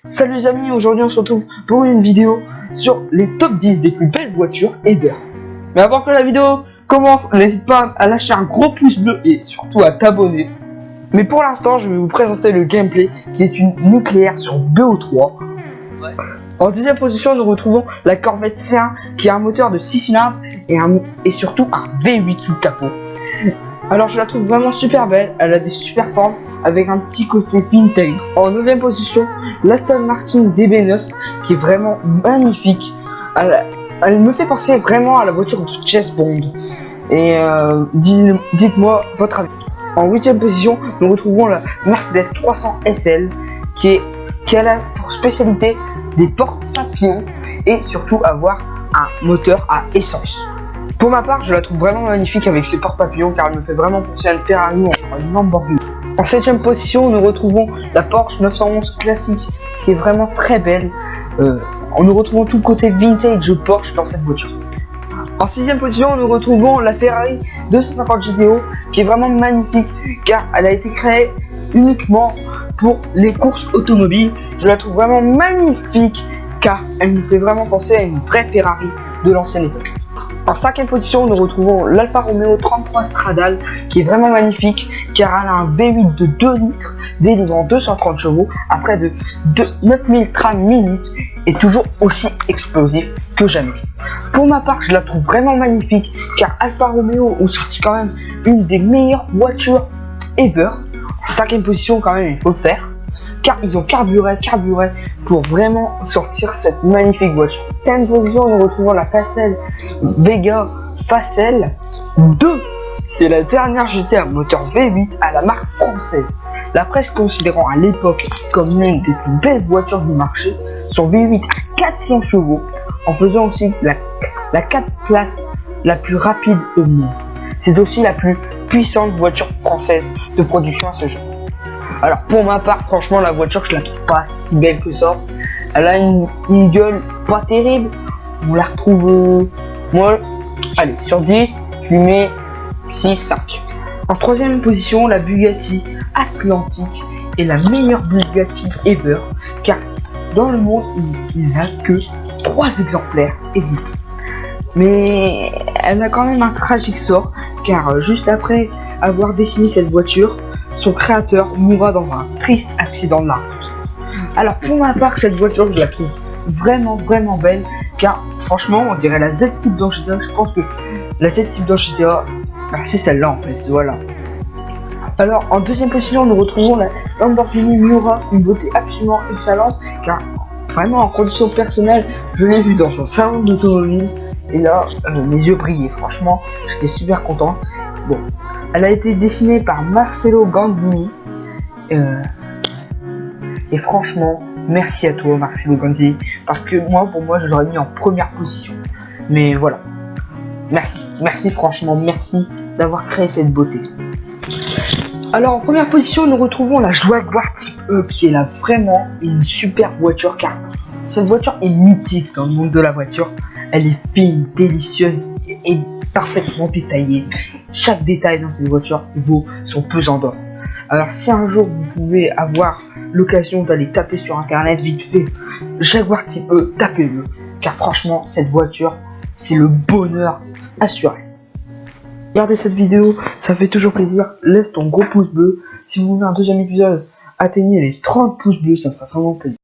Salut les amis, aujourd'hui on se retrouve pour une vidéo sur les top 10 des plus belles voitures ever. Mais avant que la vidéo commence, n'hésite pas à lâcher un gros pouce bleu et surtout à t'abonner. Mais pour l'instant, je vais vous présenter le gameplay qui est une nucléaire sur BO3. En deuxième position, nous retrouvons la Corvette C1 qui a un moteur de 6 cylindres et surtout un V8 sous le capot. Alors je la trouve vraiment super belle, elle a des super formes avec un petit côté vintage. En 9ème position, l'Aston Martin DB9 qui est vraiment magnifique. Elle me fait penser vraiment à la voiture de James Bond. Et dites-moi votre avis. En 8ème position, nous retrouvons la Mercedes 300 SL qui a la pour spécialité des porte-papillons et surtout avoir un moteur à essence. Pour ma part, je la trouve vraiment magnifique avec ses porte-papillons car elle me fait vraiment penser à une Ferrari ou à une Lamborghini. En 7ème position, nous retrouvons la Porsche 911 classique qui est vraiment très belle. Nous retrouvons tout le côté vintage de Porsche dans cette voiture. En 6ème position, nous retrouvons la Ferrari 250 GTO qui est vraiment magnifique car elle a été créée uniquement pour les courses automobiles. Je la trouve vraiment magnifique car elle me fait vraiment penser à une vraie Ferrari de l'ancienne époque. En 5ème position, nous retrouvons l'Alfa Romeo 33 Stradale qui est vraiment magnifique car elle a un V8 de 2 litres délivrant 230 chevaux à près de 9000 trames minutes et toujours aussi explosif que jamais. Pour ma part, je la trouve vraiment magnifique car Alfa Romeo ont sorti quand même une des meilleures voitures ever. En 5ème position quand même, il faut le faire car ils ont carburé pour vraiment sortir cette magnifique voiture. En 5ème position, nous retrouvons la Facel Vega Facel 2. C'est la dernière GT à moteur V8 à la marque française. La presse considérant à l'époque comme l'une des plus belles voitures du marché, son V8 à 400 chevaux, en faisant aussi la 4 places la plus rapide au monde. C'est aussi la plus puissante voiture française de production à ce jour. Alors pour ma part, franchement la voiture je la trouve pas si belle que ça. Elle a une gueule pas terrible. On la retrouve moi, allez, sur 10, je lui mets 6, 5. En 3ème position, la Bugatti Atlantique est la meilleure Bugatti ever car dans le monde il n'y a que 3 exemplaires existants. Mais elle a quand même un tragique sort car juste après avoir dessiné cette voiture, son créateur mourra dans un triste accident de la route. Alors pour ma part, cette voiture je la trouve vraiment belle car franchement on dirait la Z-Type dans GTA. Je pense que la Z-Type dans GTA, c'est celle-là en fait, voilà. Alors en 2ème position, nous retrouvons la Lamborghini Miura, une beauté absolument excellente car vraiment en condition personnelle, je l'ai vue dans un salon d'automobile et là mes yeux brillaient, franchement j'étais super content. Bon, elle a été dessinée par Marcello Gandini et franchement merci à toi Marcello Gandini parce que pour moi je l'aurais mis en première position. Mais voilà, merci franchement, merci d'avoir créé cette beauté. Alors en première position, nous retrouvons la Jaguar Type E qui est là vraiment une super voiture car cette voiture est mythique dans le monde de la voiture. Elle est fine, délicieuse et parfaitement détaillée. Chaque détail dans cette voiture vaut son pesant d'or. Alors si un jour vous pouvez avoir l'occasion d'aller taper sur internet vite fait Jaguar Type E, tapez-le car franchement cette voiture c'est le bonheur assuré. Regardez cette vidéo, ça fait toujours plaisir, laisse ton gros pouce bleu. Si vous voulez un deuxième épisode, atteignez les 30 pouces bleus, ça me fera vraiment plaisir.